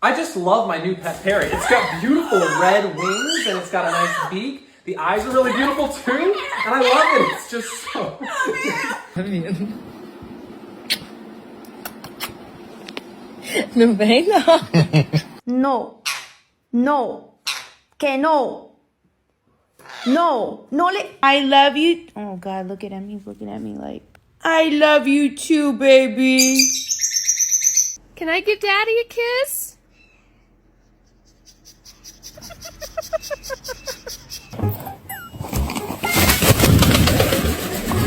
I just love my new pet parrot. It's got beautiful red wings and it's got a nice beak. The eyes are really beautiful too, and I love it. It's just so... No, no, que no. No, no le. I love you. Oh God, look at him. He's looking at me like, I love you too, baby. Can I give Daddy a kiss?